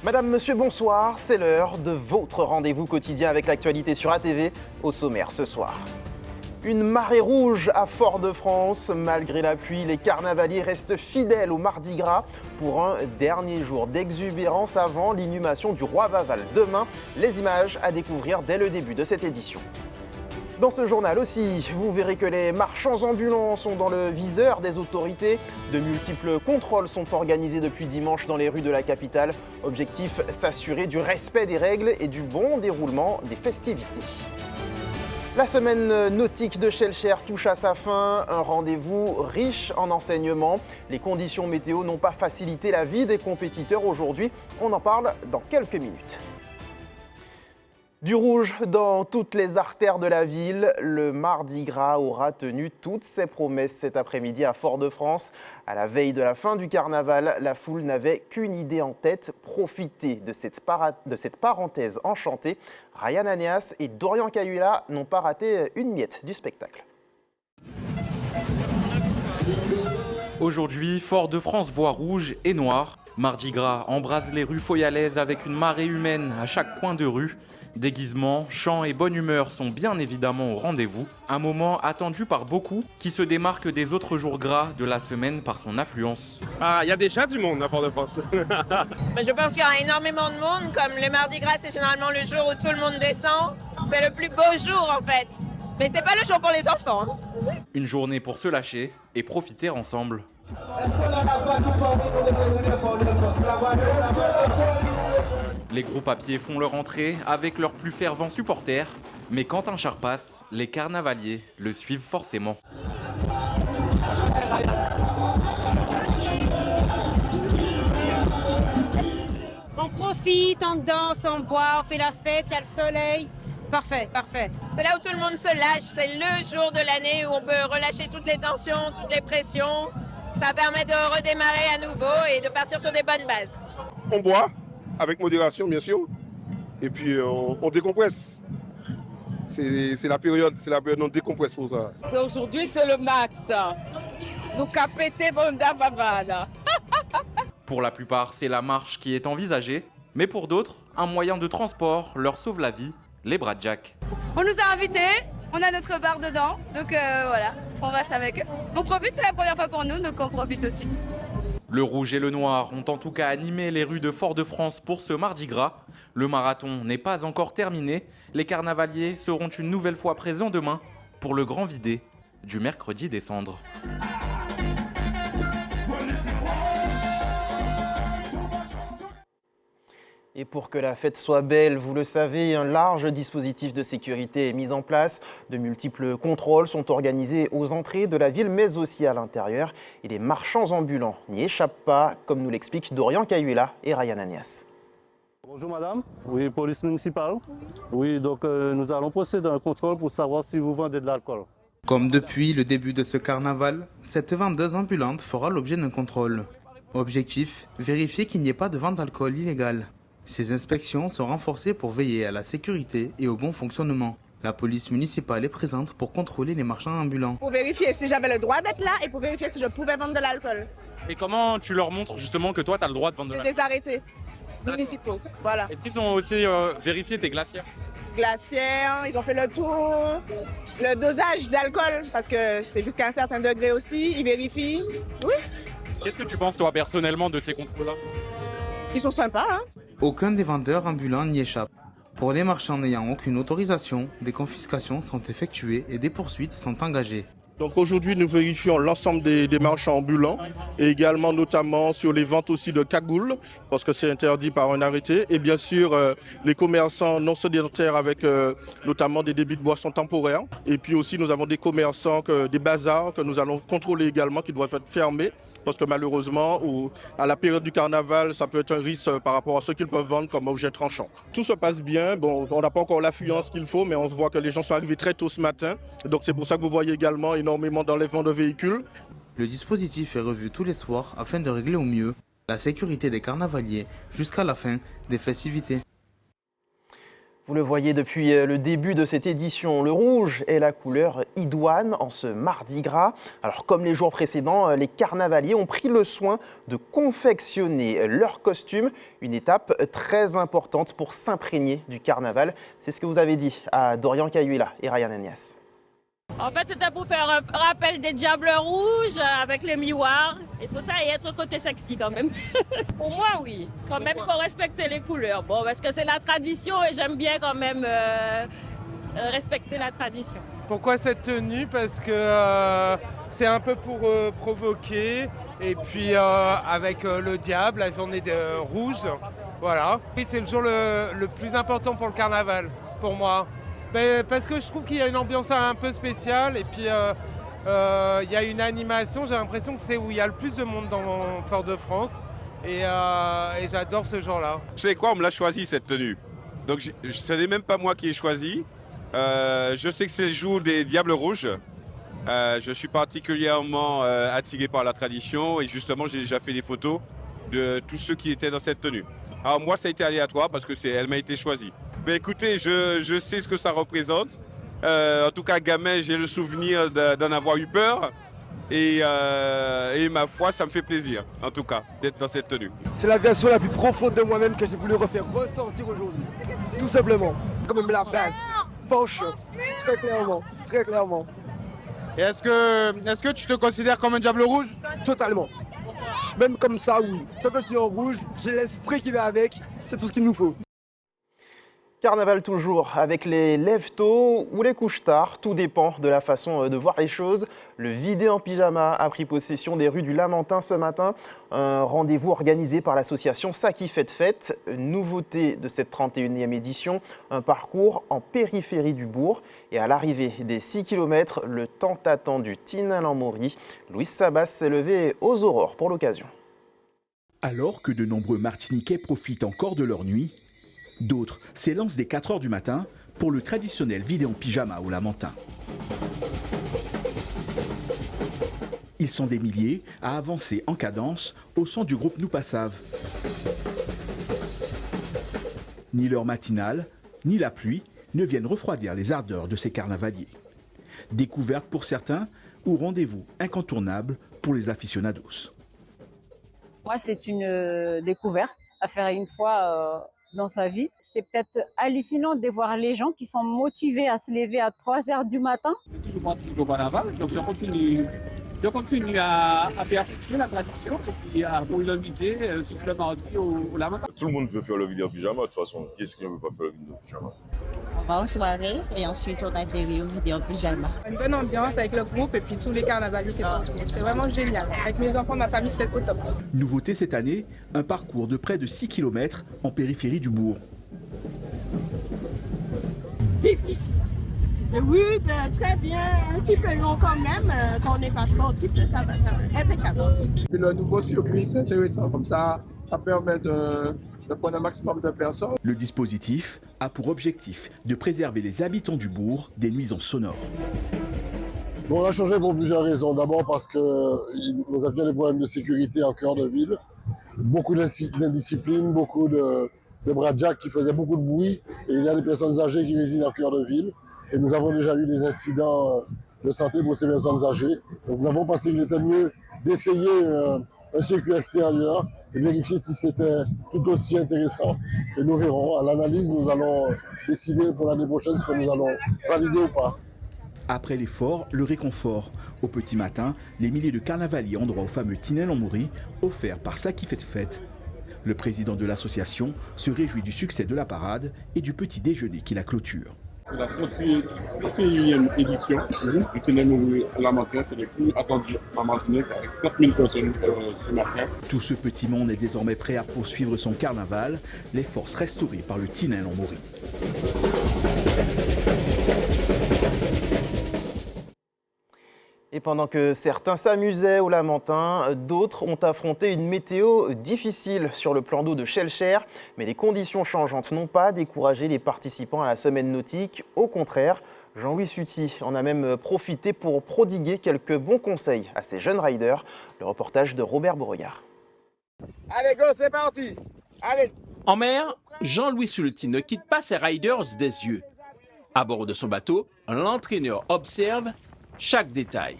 Madame, monsieur, bonsoir, c'est l'heure de votre rendez-vous quotidien avec l'actualité sur ATV. Au sommaire ce soir. Une marée rouge à Fort-de-France. Malgré la pluie, les carnavaliers restent fidèles au Mardi Gras pour un dernier jour d'exubérance avant l'inhumation du roi Vaval. Demain, les images à découvrir dès le début de cette édition. Dans ce journal aussi, vous verrez que les marchands ambulants sont dans le viseur des autorités. De multiples contrôles sont organisés depuis dimanche dans les rues de la capitale. Objectif, s'assurer du respect des règles et du bon déroulement des festivités. La semaine nautique de Shellcher touche à sa fin, un rendez-vous riche en enseignements. Les conditions météo n'ont pas facilité la vie des compétiteurs aujourd'hui. On en parle dans quelques minutes. Du rouge dans toutes les artères de la ville, le Mardi Gras aura tenu toutes ses promesses cet après-midi à Fort-de-France. À la veille de la fin du carnaval, la foule n'avait qu'une idée en tête, profiter de cette parenthèse enchantée. Ryan Aneas et Dorian Cahuila n'ont pas raté une miette du spectacle. Aujourd'hui, Fort-de-France voit rouge et noir. Mardi Gras embrase les rues foyalaises avec une marée humaine à chaque coin de rue. Déguisements, chants et bonne humeur sont bien évidemment au rendez-vous. Un moment attendu par beaucoup qui se démarque des autres jours gras de la semaine par son affluence. Ah, il y a déjà du monde à Fort-de-France. Je pense qu'il y aura énormément de monde. Comme le Mardi Gras, c'est généralement le jour où tout le monde descend. C'est le plus beau jour en fait. Mais c'est pas le jour pour les enfants. Une journée pour se lâcher et profiter ensemble. Les groupes à pied font leur entrée avec leurs plus fervents supporters. Mais quand un char passe, les carnavaliers le suivent forcément. On profite, on danse, on boit, on fait la fête, il y a le soleil. Parfait, parfait. C'est là où tout le monde se lâche. C'est le jour de l'année où on peut relâcher toutes les tensions, toutes les pressions. Ça permet de redémarrer à nouveau et de partir sur des bonnes bases. On boit, avec modération bien sûr, et puis on décompresse. C'est la période où on décompresse pour ça. Aujourd'hui, c'est le max. Nous capéter Bonda Bavada. Pour la plupart, c'est la marche qui est envisagée. Mais pour d'autres, un moyen de transport leur sauve la vie, les bradjaks. On nous a invités, on a notre bar dedans, donc voilà, on reste avec eux. On profite, c'est la première fois pour nous, donc on profite aussi. Le rouge et le noir ont en tout cas animé les rues de Fort-de-France pour ce Mardi Gras. Le marathon n'est pas encore terminé. Les carnavaliers seront une nouvelle fois présents demain pour le grand vidé du mercredi des Cendres. Et pour que la fête soit belle, vous le savez, un large dispositif de sécurité est mis en place. De multiples contrôles sont organisés aux entrées de la ville, mais aussi à l'intérieur. Et les marchands ambulants n'y échappent pas, comme nous l'expliquent Dorian Cahuila et Ryan Aneas. Bonjour madame, oui, police municipale. Oui, donc nous allons procéder à un contrôle pour savoir si vous vendez de l'alcool. Comme depuis le début de ce carnaval, cette vendeuse ambulante fera l'objet d'un contrôle. Objectif, vérifier qu'il n'y ait pas de vente d'alcool illégale. Ces inspections sont renforcées pour veiller à la sécurité et au bon fonctionnement. La police municipale est présente pour contrôler les marchands ambulants. Pour vérifier si j'avais le droit d'être là et pour vérifier si je pouvais vendre de l'alcool. Et comment tu leur montres justement que toi tu as le droit de vendre de l'alcool ? Des arrêtés municipaux, voilà. Est-ce qu'ils ont aussi vérifié tes glacières ? Glacières, ils ont fait le tour, le dosage d'alcool, parce que c'est jusqu'à un certain degré aussi, ils vérifient. Oui. Qu'est-ce que tu penses toi personnellement de ces contrôles-là ? Ils sont sympas, hein. Aucun des vendeurs ambulants n'y échappe. Pour les marchands n'ayant aucune autorisation, des confiscations sont effectuées et des poursuites sont engagées. Donc aujourd'hui, nous vérifions l'ensemble des marchands ambulants et également notamment sur les ventes aussi de cagoules, parce que c'est interdit par un arrêté. Et bien sûr, les commerçants non sédentaires avec notamment des débits de boissons temporaires. Et puis aussi, nous avons des commerçants, des bazars que nous allons contrôler également, qui doivent être fermés. Parce que malheureusement, à la période du carnaval, ça peut être un risque par rapport à ce qu'ils peuvent vendre comme objet tranchant. Tout se passe bien. Bon, on n'a pas encore l'affluence qu'il faut, mais on voit que les gens sont arrivés très tôt ce matin. Donc c'est pour ça que vous voyez également énormément d'enlèvements de véhicules. Le dispositif est revu tous les soirs afin de régler au mieux la sécurité des carnavaliers jusqu'à la fin des festivités. Vous le voyez depuis le début de cette édition, le rouge est la couleur idoine en ce mardi gras. Alors comme les jours précédents, les carnavaliers ont pris le soin de confectionner leurs costumes, une étape très importante pour s'imprégner du carnaval. C'est ce que vous avez dit à Dorian Cayuela et Ryan Agnès. En fait, c'était pour faire un rappel des Diables Rouges avec les miroirs et tout ça et être côté sexy quand même. Pour moi, oui. Quand même, il faut respecter les couleurs. Bon, parce que c'est la tradition et j'aime bien quand même respecter la tradition. Pourquoi cette tenue? Parce que c'est un peu pour provoquer. Et puis avec le diable, la journée rouge, voilà. Et c'est le jour le plus important pour le carnaval, pour moi. Parce que je trouve qu'il y a une ambiance un peu spéciale et puis il y a une animation, j'ai l'impression que c'est où il y a le plus de monde dans Fort-de-France et j'adore ce jour-là. Vous savez quoi, on me l'a choisi cette tenue, donc ce n'est même pas moi qui ai choisi. Je sais que c'est le jour des Diables Rouges, je suis particulièrement attiré par la tradition et justement j'ai déjà fait des photos de tous ceux qui étaient dans cette tenue. Alors moi ça a été aléatoire parce que elle m'a été choisie. Mais écoutez, je sais ce que ça représente. En tout cas, gamin, j'ai le souvenir d'en avoir eu peur. Et ma foi, ça me fait plaisir, en tout cas, d'être dans cette tenue. C'est la version la plus profonde de moi-même que j'ai voulu refaire ressortir aujourd'hui. Tout simplement. Quand même la base. Franchement. Très clairement. Très clairement. Et est-ce que tu te considères comme un diable rouge? Totalement. Même comme ça, oui. Tant que je suis en rouge, j'ai l'esprit qui va avec. C'est tout ce qu'il nous faut. Carnaval toujours, avec les lève-tôt ou les couches-tard, tout dépend de la façon de voir les choses. Le vidé en pyjama a pris possession des rues du Lamentin ce matin. Un rendez-vous organisé par l'association Ça qui fait de fête. Nouveauté de cette 31e édition, un parcours en périphérie du bourg. Et à l'arrivée des 6 km, le tant attendu Tinel-en-Maury. Louis Sabas s'est levé aux aurores pour l'occasion. Alors que de nombreux Martiniquais profitent encore de leur nuit, d'autres s'élancent dès 4 h du matin pour le traditionnel vidé en pyjama au Lamentin. Ils sont des milliers à avancer en cadence au son du groupe Nous Passave. Ni l'heure matinale, ni la pluie ne viennent refroidir les ardeurs de ces carnavaliers. Découverte pour certains ou rendez-vous incontournable pour les aficionados. Moi, c'est une découverte à faire une fois dans sa vie. C'est peut-être hallucinant de voir les gens qui sont motivés à se lever à 3 h du matin. Je toujours participé au carnaval, donc je continue à perpétuer la tradition et puis à pour l'inviter sur le mardi au Lamentin. Tout le monde veut faire le vidéo en pyjama, de toute façon. Qui est-ce qui ne veut pas faire le vidéo en pyjama? On va en soirée et ensuite on atterrit au vidéo en pyjama. Une bonne ambiance avec le groupe et puis tous les carnavaliers qui sont autour. C'est vraiment génial. Avec mes enfants, ma famille, c'était au top. Nouveauté cette année, un parcours de près de 6 km en périphérie du bourg. Difficile. Oui, très bien, un petit peu long quand même, quand on n'est pas sportif, ça va, impeccable. Et le nouveau circuit, c'est intéressant, comme ça permet de prendre un maximum de personnes. Le dispositif a pour objectif de préserver les habitants du bourg des nuisances sonores. Bon, on a changé pour plusieurs raisons. D'abord parce que nous avions des problèmes de sécurité en cœur de ville, beaucoup d'indiscipline, beaucoup de bradjaks qui faisaient beaucoup de bruit, et il y a des personnes âgées qui résident en cœur de ville. Et nous avons déjà eu des incidents de santé pour ces personnes âgées. Donc nous avons pensé qu'il était mieux d'essayer un circuit extérieur et vérifier si c'était tout aussi intéressant. Et nous verrons. À l'analyse, nous allons décider pour l'année prochaine ce que nous allons valider ou pas. Après l'effort, le réconfort. Au petit matin, les milliers de carnavaliers ont droit au fameux Tinel-en-Maury, offert par Ça qui fait de fête. Le président de l'association se réjouit du succès de la parade et du petit déjeuner qui la clôture. C'est la 31e édition du Tinel-en-Maury Lamentin. C'est le plus attendu en Martinique avec 30 000 personnes ce matin. Tout ce petit monde est désormais prêt à poursuivre son carnaval, les forces restaurées par le Tinel-en-Maury. Et pendant que certains s'amusaient au Lamentin, d'autres ont affronté une météo difficile sur le plan d'eau de Schellcher. Mais les conditions changeantes n'ont pas découragé les participants à la semaine nautique. Au contraire, Jean-Louis Suty en a même profité pour prodiguer quelques bons conseils à ces jeunes riders. Le reportage de Robert Beauregard. Allez, go, c'est parti. Allez. En mer, Jean-Louis Sulti ne quitte pas ses riders des yeux. À bord de son bateau, l'entraîneur observe chaque détail.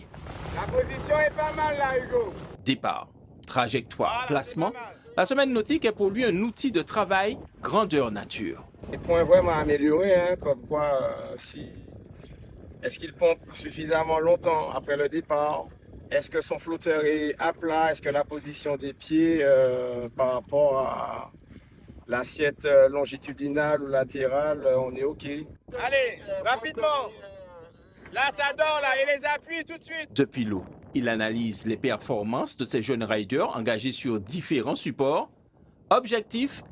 La position est pas mal là, Hugo. Départ, trajectoire, placement. La semaine nautique est pour lui un outil de travail grandeur nature. Les points vraiment améliorés, hein, comme quoi, est-ce qu'il pompe suffisamment longtemps après le départ? Est-ce que son flotteur est à plat? Est-ce que la position des pieds par rapport à l'assiette longitudinale ou latérale, on est OK? Allez, rapidement! Là, ça dort, là, et les appuis tout de suite! Depuis l'eau, il analyse les performances de ces jeunes riders engagés sur différents supports. Objectif,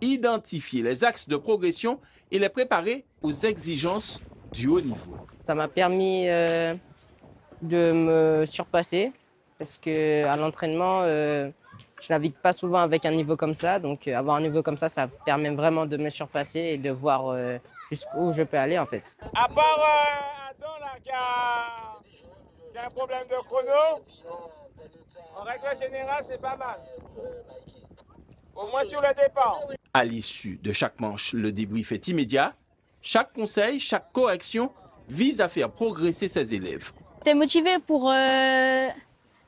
identifier les axes de progression et les préparer aux exigences du haut niveau. Ça m'a permis de me surpasser parce qu'à l'entraînement, je navigue pas souvent avec un niveau comme ça. Donc avoir un niveau comme ça permet vraiment de me surpasser et de voir jusqu'où je peux aller en fait. À part Adam là, qui a un problème de chrono, en règle générale, c'est pas mal. Au moins sur le départ. À l'issue de chaque manche, le débrief est immédiat. Chaque conseil, chaque correction vise à faire progresser ses élèves. J'étais motivée pour...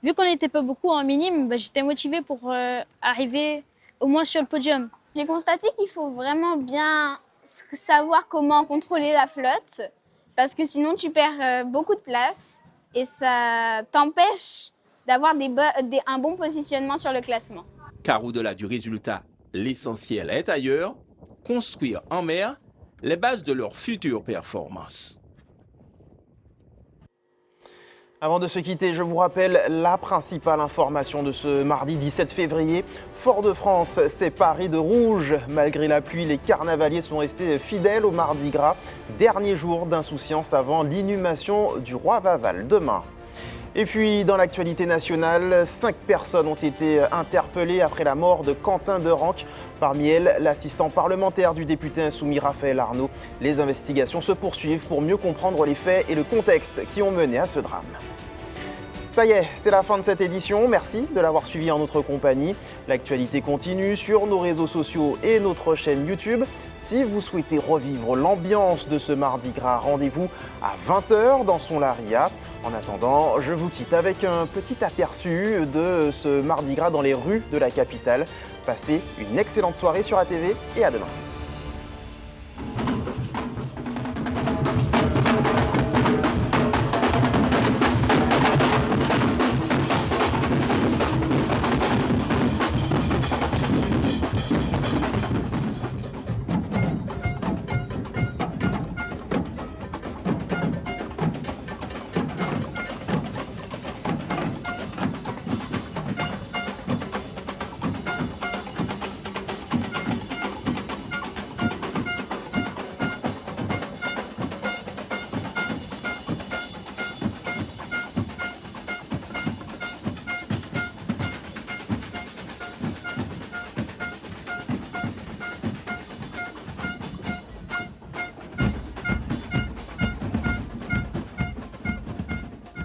vu qu'on n'était pas beaucoup en minime, j'étais motivée pour arriver au moins sur le podium. J'ai constaté qu'il faut vraiment bien savoir comment contrôler la flotte parce que sinon tu perds beaucoup de place et ça t'empêche d'avoir un bon positionnement sur le classement. Car au-delà du résultat, l'essentiel est ailleurs, construire en mer les bases de leurs futures performances. Avant de se quitter, je vous rappelle la principale information de ce mardi 17 février. Fort-de-France s'est paré de rouge. Malgré la pluie, les carnavaliers sont restés fidèles au Mardi Gras. Dernier jour d'insouciance avant l'inhumation du roi Vaval demain. Et puis, dans l'actualité nationale, 5 personnes ont été interpellées après la mort de Quentin Derenque. Parmi elles, l'assistant parlementaire du député insoumis Raphaël Arnaud. Les investigations se poursuivent pour mieux comprendre les faits et le contexte qui ont mené à ce drame. Ça y est, c'est la fin de cette édition. Merci de l'avoir suivi en notre compagnie. L'actualité continue sur nos réseaux sociaux et notre chaîne YouTube. Si vous souhaitez revivre l'ambiance de ce Mardi Gras, rendez-vous à 20h dans son Laria. En attendant, je vous quitte avec un petit aperçu de ce Mardi Gras dans les rues de la capitale. Passez une excellente soirée sur ATV et à demain.